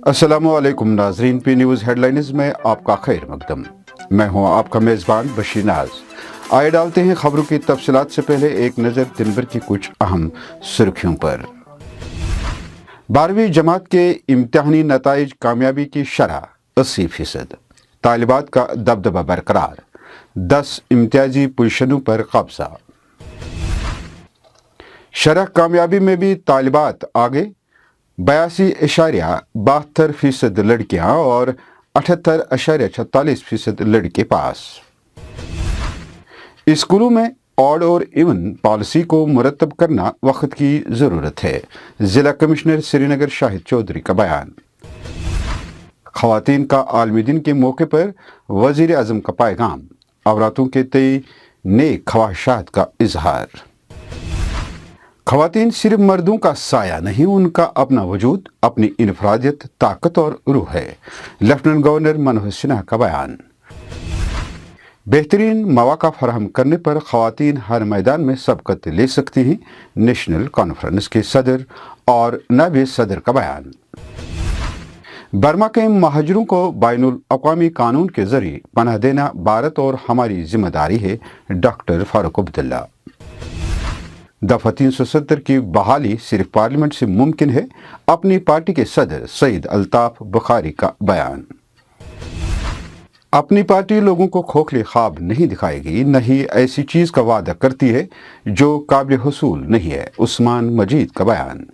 अस्सलामुअलैकुम नाजरीन, P news headlines में आपका खैर मकदम। मैं हूं आपका मेज़बान बशीर नाज। आइए डालते हैं खबरों की तफसीलात से पहले एक नज़र दिन भर की कुछ अहम सुर्खियों पर। 12वीं जमात के इम्तिहानी नताइज कामयाबी की शरह 80%। तालिबात का दबदबा बरकरार, 10 इम्तियाजी पोजीशनों पर कब्जा। शरह कामयाबी में भी तालिबात आगे, 82.72% लड़कियां और 78.46% लड़के पास। स्कूलों में ऑड और इवन पॉलिसी को मुरतब करना वक्त की ज़रूरत है, ज़िला कमिश्नर श्रीनगर शाहिद चौधरी का बयान। ख़वातीन का आलमी दिन के मौके पर वज़ीर आज़म का पैगाम, औरतों के तय नेक ख्वाहिशात का इजहार। ख़वातीन सिर्फ मर्दों का साया नहीं, उनका अपना वजूद, अपनी इनफरादियत, ताकत और रूह है, लेफ्टिनेंट गवर्नर मनोहर सिन्हा का बयान। बेहतरीन मौका फराहम करने पर ख़वातीन हर मैदान में सबकत ले सकती हैं, नेशनल कॉन्फ्रेंस के सदर और नायब सदर का बयान। बर्मा के महाजरों को बैनुल अक़वामी कानून के जरिए पनाह देना भारत और हमारी जिम्मेदारी है, डॉक्टर फारूक अब्दुल्ला। दफ़ा 370 की बहाली सिर्फ पार्लियामेंट से मुमकिन है, अपनी पार्टी के सदर सईद अल्ताफ बुखारी का बयान। अपनी पार्टी लोगों को खोखले ख्वाब नहीं दिखाएगी, न ही ऐसी चीज़ का वादा करती है जो काबिल हुसूल नहीं है, उस्मान मजीद का बयान।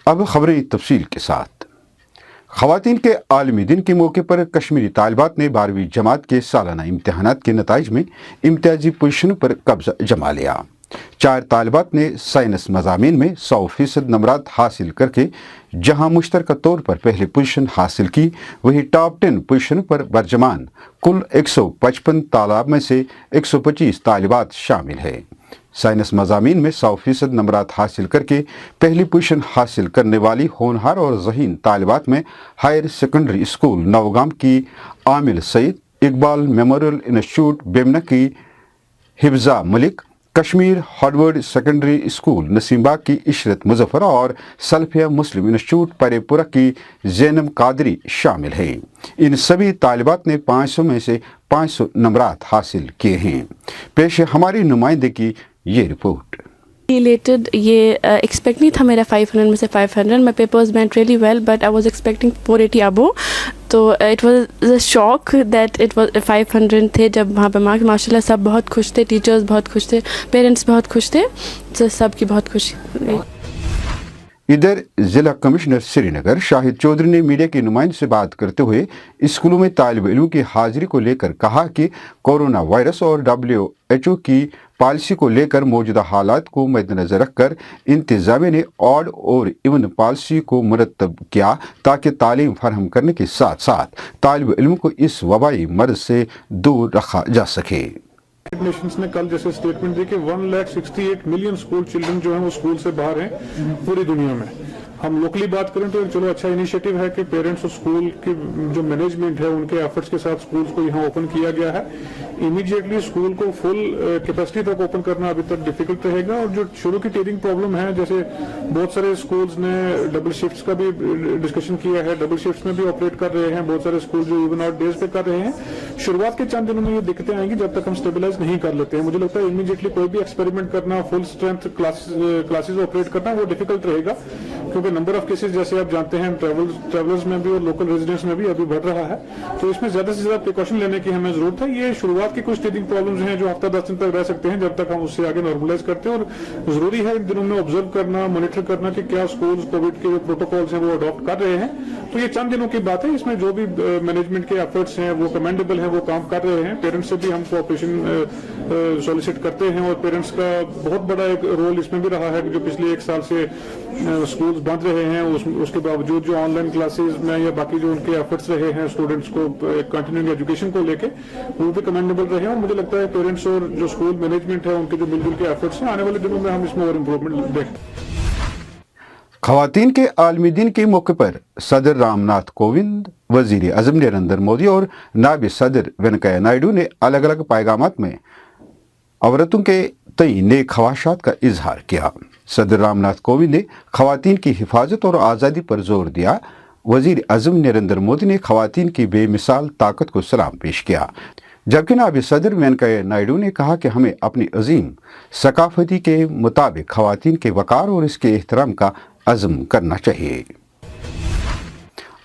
अब खबरें तफसील के साथ। ख़वातीन के आलमी दिन के मौके पर कश्मीरी तालिबात ने 12वीं जमात के सालाना इम्तिहानात के नताइज में इम्तियाजी पोजीशनों पर कब्जा जमा लिया। 4 तालिबात ने साइंस मज़ामीन में 100% नंबरात हासिल करके जहां मुश्तरका तौर पर पहली पोजीशन हासिल की, वहीं टॉप 10 पोजीशन पर बरजमान कुल 155 तालाब में से 125 तालिबात शामिल है। साइंस मज़ामीन में 100% नंबरात हासिल करके पहली पोजीशन हासिल करने वाली होनहार और ज़हीन तालिबात में हायर सेकेंडरी स्कूल नवगाम की आमिल सईद, इकबाल मेमोरियल इंस्टीट्यूट बेमना की Hifza Malik, Kashmir Harvard Secondary School Naseembagh की इशरत मुजफ्फर और सल्फिया मुस्लिम इंस्टीट्यूट परेपुरा की ज़ैनब कादरी शामिल हैं। इन सभी तालिबात ने 500 में से 500 नंबरात हासिल किए हैं। पेश है हमारी नुमाइंदे की ये रिपोर्ट। रिलेटेड ये एक्सपेक्ट नहीं था मेरा 500 में से 500। My papers went really well but I was expecting 480 above, तो it was a shock that it was 500 थे। जब वहाँ पे माशाल्लाह सब बहुत खुश थे, टीचर्स बहुत खुश थे, पेरेंट्स बहुत खुश थे, तो सबकी बहुत खुशी। इधर जिला कमिश्नर श्रीनगर शाहिद चौधरी ने मीडिया की नुमाइंदे से बात करते हुए स्कूलों में तालिब इल्मों की हाजिरी को लेकर कहा कि कोरोना वायरस और WHO की पॉलिसी को लेकर मौजूदा हालात को मद्देनजर रखकर इंतजामिया ने ऑड और इवन पॉलिसी को मुरतब किया ताकि तालीम फराहम करने के साथ साथ तालिब इल्मों को इस वबाई मर्ज से दूर रखा जा सके। नेशंस ने कल जैसे स्टेटमेंट दी कि 168 मिलियन स्कूल चिल्ड्रन जो हैं वो स्कूल से बाहर हैं पूरी दुनिया में। हम लोकली बात करें तो चलो अच्छा इनिशिएटिव है कि पेरेंट्स और स्कूल की जो मैनेजमेंट है उनके एफर्ट्स के साथ स्कूल्स को यहाँ ओपन किया गया है। इमीडिएटली स्कूल को फुल कैपेसिटी तक ओपन करना अभी तक डिफिकल्ट रहेगा, और जो शुरू की टीयरिंग प्रॉब्लम है, जैसे बहुत सारे स्कूल्स ने डबल शिफ्ट्स का भी डिस्कशन किया है, डबल शिफ्ट्स में भी ऑपरेट कर रहे हैं, बहुत सारे स्कूल जो इवन आउट डेज पे कर रहे हैं। शुरुआत के चंद दिनों में ये दिक्कतें आएंगी जब तक हम स्टेबलाइज नहीं कर लेते हैं। मुझे लगता है इमीडिएटली कोई भी एक्सपेरिमेंट करना, फुल स्ट्रेंथ क्लासेस ऑपरेट करना वो डिफिकल्ट रहेगा, क्योंकि नंबर ऑफ केसेस जैसे आप जानते हैं ट्रेवलर्स में भी और लोकल रेजिडेंट्स में भी अभी बढ़ रहा है, तो इसमें ज्यादा से ज्यादा प्रिकॉशन लेने की हमें जरूरत है। ये शुरुआत की कुछ टीथिंग प्रॉब्लम्स हैं जो हफ्ता 10 दिन तक रह सकते हैं जब तक हम उससे आगे नॉर्मलाइज करते हैं, और जरूरी है इन दिनों में ऑब्जर्व करना, मॉनिटर करना कि क्या स्कूल्स कोविड के जो प्रोटोकॉल्स हैं वो अडॉप्ट कर रहे हैं। तो ये चंद दिनों की बात है, इसमें जो भी मैनेजमेंट के एफर्ट्स हैं वो कमेंडेबल है, वो काम कर रहे हैं। पेरेंट्स से भी हम कोऑपरेशन सॉलिसिट करते हैं, और पेरेंट्स का बहुत बड़ा एक रोल इसमें भी रहा है कि जो पिछले 1 साल से स्कूल्स बंद रहे हैं उसके बावजूद जो ऑनलाइन क्लासेस में या बाकी जो उनके एफर्ट्स रहे हैं स्टूडेंट्स को कंटिन्यूइंग एजुकेशन को लेके, वो भी कमेंडेबल रहे हैं। और मुझे लगता है पेरेंट्स और जो स्कूल मैनेजमेंट है उनके जो मिलजुल के एफर्ट्स हैं, आने वाले दिनों में हम इसमें और इम्प्रूवमेंट देखते हैं। ख़वातीन के आलमी दिन के मौके पर सदर रामनाथ कोविंद, वज़ीर आज़म नरेंद्र मोदी और नायब सदर वेंकैया नायडू ने अलग अलग पैगामात में औरतों के तय नेक ख्वाहिशात का इजहार किया। सदर रामनाथ कोविंद ने ख़वातीन की हिफाजत और आज़ादी पर जोर दिया। वजीर आजम नरेंद्र मोदी ने खवातीन की बेमिसाल ताकत को सलाम पेश किया, जबकि नायब सदर वेंकैया नायडू ने कहा कि हमें अपनी अजीम सकाफती के मुताबिक खवातीन के वकार और इसके एहतराम का अज़्म करना चाहिए।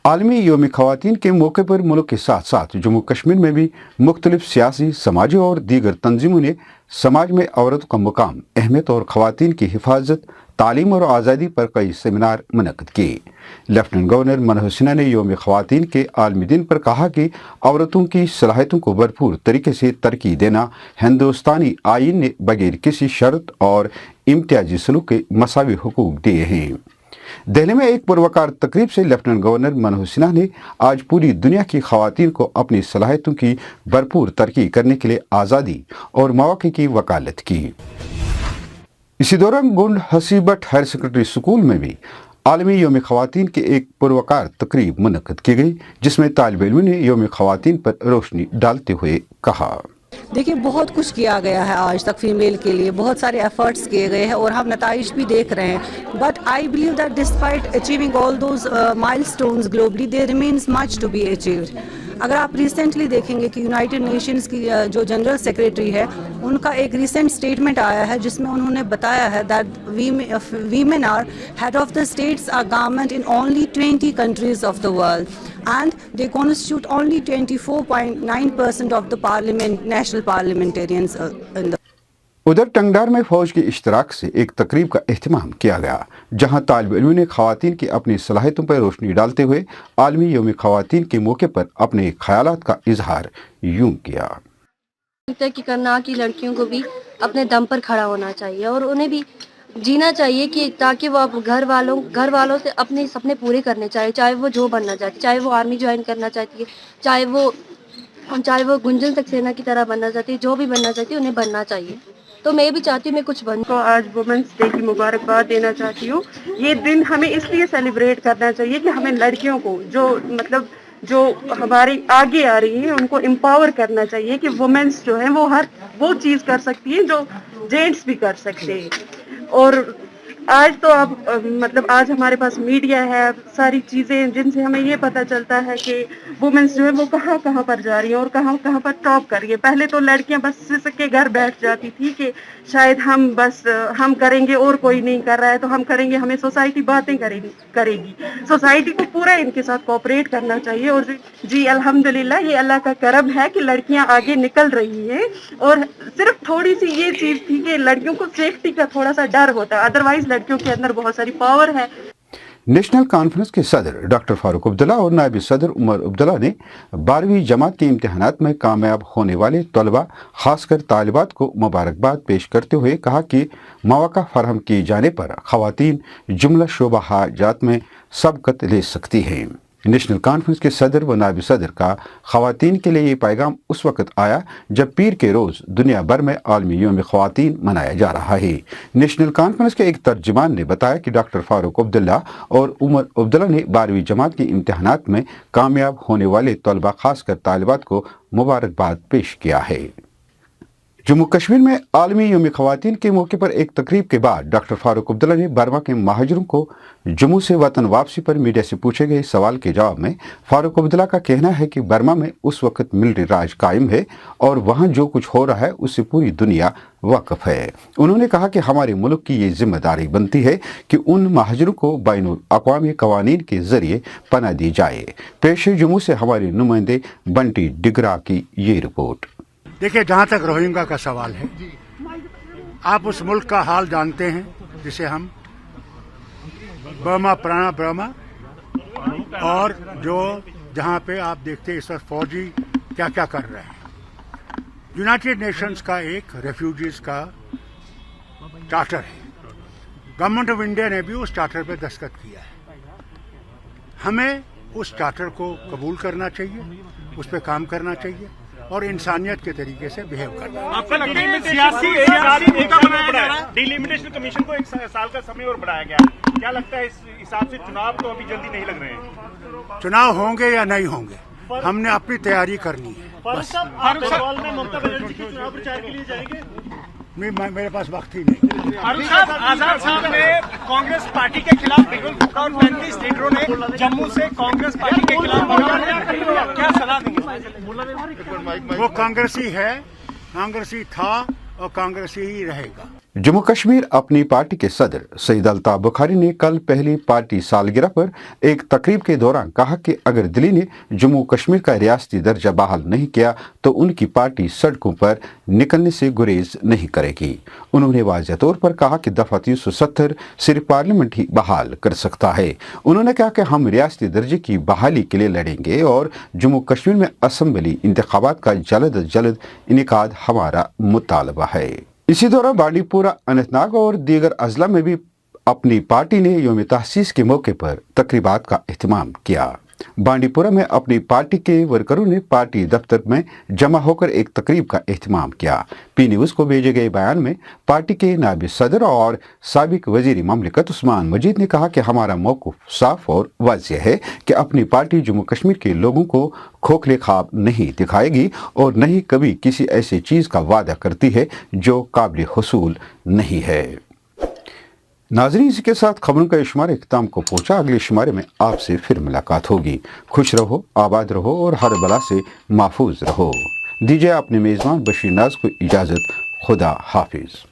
आलमी योम खवातीन के मौके पर मुल्क के साथ साथ जम्मू कश्मीर में भी मुख्तलिफ सियासी, समाजी और दीगर तंजीमों ने समाज में औरतों का मुकाम, अहमियत और खवातीन की हिफाजत, तालीम और आज़ादी पर कई सेमिनार मुनक़्क़द किए। लेफ्टिनेंट गवर्नर मनोहर सिन्हा ने योम खवातीन के आलमी दिन पर कहा कि औरतों की सलाहियतों को भरपूर तरीके से तरक्की देना हिंदुस्तानी आईन ने बगैर किसी शर्त और इम्तियाजी सलूक के मसावी हुकूक दिए हैं। दिल्ली में एक पुरवकार तकरीब से लेफ्टिनेंट गवर्नर मनोहर सिन्हा ने आज पूरी दुनिया की खवातीन को अपनी सलाहियतों की भरपूर तरक्की करने के लिए आज़ादी और मौके की वकालत की। इसी दौरान गुंड हसीबट हायर सेकेंडरी स्कूल में भी आलमी योम खवातीन की एक पुरवकार तकरीब मुनक़्क़द की गई, जिसमें तालिब इल्मों ने योम खवातीन पर रोशनी डालते हुए कहा, देखिए बहुत कुछ किया गया है आज तक फीमेल के लिए, बहुत सारे एफर्ट्स किए गए हैं और हम नताइज भी देख रहे हैं। But I believe that despite achieving all those milestones globally, there remains much to be achieved. अगर आप रिसेंटली देखेंगे कि यूनाइटेड नेशंस की जो जनरल सेक्रेटरी है, उनका एक रिसेंट स्टेटमेंट आया है जिसमें उन्होंने बताया है that women are head of the states or government in only 20 countries of the world and they constitute only 24.9% of the parliament, national parliamentarians in the. उधर टंगडार में फौज के इश्तराक से एक तकरीब का एहतमाम किया गया, जहां तालिब इल्मों ने खवातीन की अपनी सलाहियतों पर रोशनी डालते हुए आलमी योम खवातीन के मौके पर अपने ख्यालात का इजहार यूं किया कि करना कि लड़कियों को भी अपने दम पर खड़ा होना चाहिए और उन्हें भी जीना चाहिए कि ताकि वो घर वालों से अपने सपने पूरे करने चाहिए, चाहे वो जो बनना चाहती, चाहे वो आर्मी ज्वाइन करना चाहती है, चाहे वो गुंजन सक्सेना की तरह बनना चाहती है, जो भी बनना चाहती है उन्हें बनना चाहिए। तो मैं भी चाहती हूँ मैं कुछ बनूँ। तो आज वुमेंस डे की मुबारकबाद देना चाहती हूँ। ये दिन हमें इसलिए सेलिब्रेट करना चाहिए कि हमें लड़कियों को जो हमारी आगे आ रही है उनको एम्पावर करना चाहिए कि वुमेन्स जो है वो चीज़ कर सकती है जो जेंट्स भी कर सकते हैं। और आज तो अब आज हमारे पास मीडिया है, सारी चीज़ें जिनसे हमें ये पता चलता है कि वुमेन्स जो है वो कहाँ पर जा रही हैं और कहाँ पर टॉप कर रही है। पहले तो लड़कियां बस सिसक के घर बैठ जाती थी कि शायद हम करेंगे और कोई नहीं कर रहा है तो हम करेंगे, हमें सोसाइटी बातें करेगी। सोसाइटी को पूरा इनके साथ कोऑपरेट करना चाहिए। और जी अल्हम्दुलिल्लाह ये अल्लाह का करम है कि लड़कियां आगे निकल रही हैं। और सिर्फ थोड़ी सी ये चीज़ थी कि लड़कियों को सेफ्टी का थोड़ा सा डर होता है, अदरवाइज लड़कियों के अंदर बहुत सारी पावर है। नेशनल कॉन्फ्रेंस के सदर डॉक्टर फारूक अब्दुल्ला और नायब सदर उमर अब्दुल्ला ने 12वीं जमात के इम्तिहानात में कामयाब होने वाले तलबा, खासकर तालिबात को मुबारकबाद पेश करते हुए कहा कि मौका फराहम किए जाने पर खवातीन जुमला शोबा हाजात में सबकत ले सकती हैं। नेशनल कॉन्फ्रेंस के सदर व नायब सदर का खवातीन के लिए ये पैगाम उस वक्त आया जब पीर के रोज़ दुनिया भर में आलमी योम खवातीन मनाया जा रहा है। नेशनल कॉन्फ्रेंस के एक तर्जुमान ने बताया कि डॉक्टर फारूक अब्दुल्ला और उमर अब्दुल्ला ने 12वीं जमात के इम्तिहानात में कामयाब होने वाले तलबा, खासकर तालिबात को मुबारकबाद पेश किया है। जम्मू कश्मीर में आलमी योम खवातीन के मौके पर एक तकरीब के बाद डॉक्टर फारूक अब्दुल्ला ने बर्मा के महाजरों को जम्मू से वतन वापसी पर मीडिया से पूछे गए सवाल के जवाब में फारूक अब्दुल्ला का कहना है कि बर्मा में उस वक्त मिलिट्री राज कायम है और वहाँ जो कुछ हो रहा है उससे पूरी दुनिया वाकिफ है। उन्होंने कहा कि हमारे मुल्क की ये जिम्मेदारी बनती है कि उन महाजरों को बैनुल अक़वामी क़वानीन के जरिए पनाह दी जाए। पेश है जम्मू से हमारे नुमाइंदे बंटी डिगरा की ये रिपोर्ट। देखिए, जहाँ तक रोहिंग्या का सवाल है, आप उस मुल्क का हाल जानते हैं जिसे हम बर्मा, पुराना बर्मा, और जहाँ पे आप देखते हैं इस वक्त फौजी क्या क्या कर रहे हैं। यूनाइटेड नेशंस का एक रेफ्यूजीज का चार्टर है, गवर्नमेंट ऑफ इंडिया ने भी उस चार्टर पे दस्तखत किया है। हमें उस चार्टर को कबूल करना चाहिए, उस पर काम करना चाहिए और इंसानियत के तरीके से बिहेव करना। आपका लगता है डिलिमिटेशन कमीशन को 1 साल का समय और बढ़ाया गया, क्या लगता है इस हिसाब से चुनाव तो अभी जल्दी नहीं लग रहे हैं? चुनाव होंगे या नहीं होंगे, हमने अपनी तैयारी करनी है बस। में ममता बनर्जी के चुनाव प्रचार के लिए जाएंगे? मेरे पास वक्त ही नहीं। अरुण साहब, आजाद साहब ने कांग्रेस पार्टी के खिलाफ बिगुल फूका और 35 लीडरों ने जम्मू से कांग्रेस पार्टी के खिलाफ बगावत, क्या सलाह देंगे? वो कांग्रेसी है, कांग्रेसी था और कांग्रेसी ही रहेगा। जम्मू कश्मीर अपनी पार्टी के सदर सईद अल्ताफ बुखारी ने कल पहली पार्टी सालगिरह पर एक तकरीब के दौरान कहा कि अगर दिल्ली ने जम्मू कश्मीर का रियासती दर्जा बहाल नहीं किया तो उनकी पार्टी सड़कों पर निकलने से गुरेज नहीं करेगी। उन्होंने वाज़ेह तौर पर कहा कि दफा 370 सिर्फ पार्लियामेंट ही बहाल कर सकता है। उन्होंने कहा कि हम रियासती दर्जे की बहाली के लिए लड़ेंगे और जम्मू कश्मीर में असम्बली इंतखाबात का जल्द अज जल्द इनेकाद हमारा मुतालबा है। इसी दौरान बांडीपुरा, अनंतनाग और दीगर अजला में भी अपनी पार्टी ने यौम तहसीस के मौके पर तकरीबात का एहतमाम किया। बांडीपुरा में अपनी पार्टी के वर्करों ने पार्टी दफ्तर में जमा होकर एक तकरीब का एहतमाम किया। पी न्यूज़ को भेजे गए बयान में पार्टी के नायब सदर और साबिक वजीर ममलिकत उस्मान मजीद ने कहा कि हमारा मौक़िफ़ साफ और वाज़ेह है कि अपनी पार्टी जम्मू कश्मीर के लोगों को खोखले ख्वाब नहीं दिखाएगी और न ही कभी किसी ऐसी चीज़ का वादा करती है जो काबिल हुसूल नहीं है। नाज़रीन, इसके साथ खबरों का शुमारा इख्तिताम को पहुंचा। अगले शुमारे में आपसे फिर मुलाकात होगी। खुश रहो, आबाद रहो और हर बला से महफूज रहो। दीजिए अपने मेज़बान बशीर नाज को इजाज़त। खुदा हाफिज़।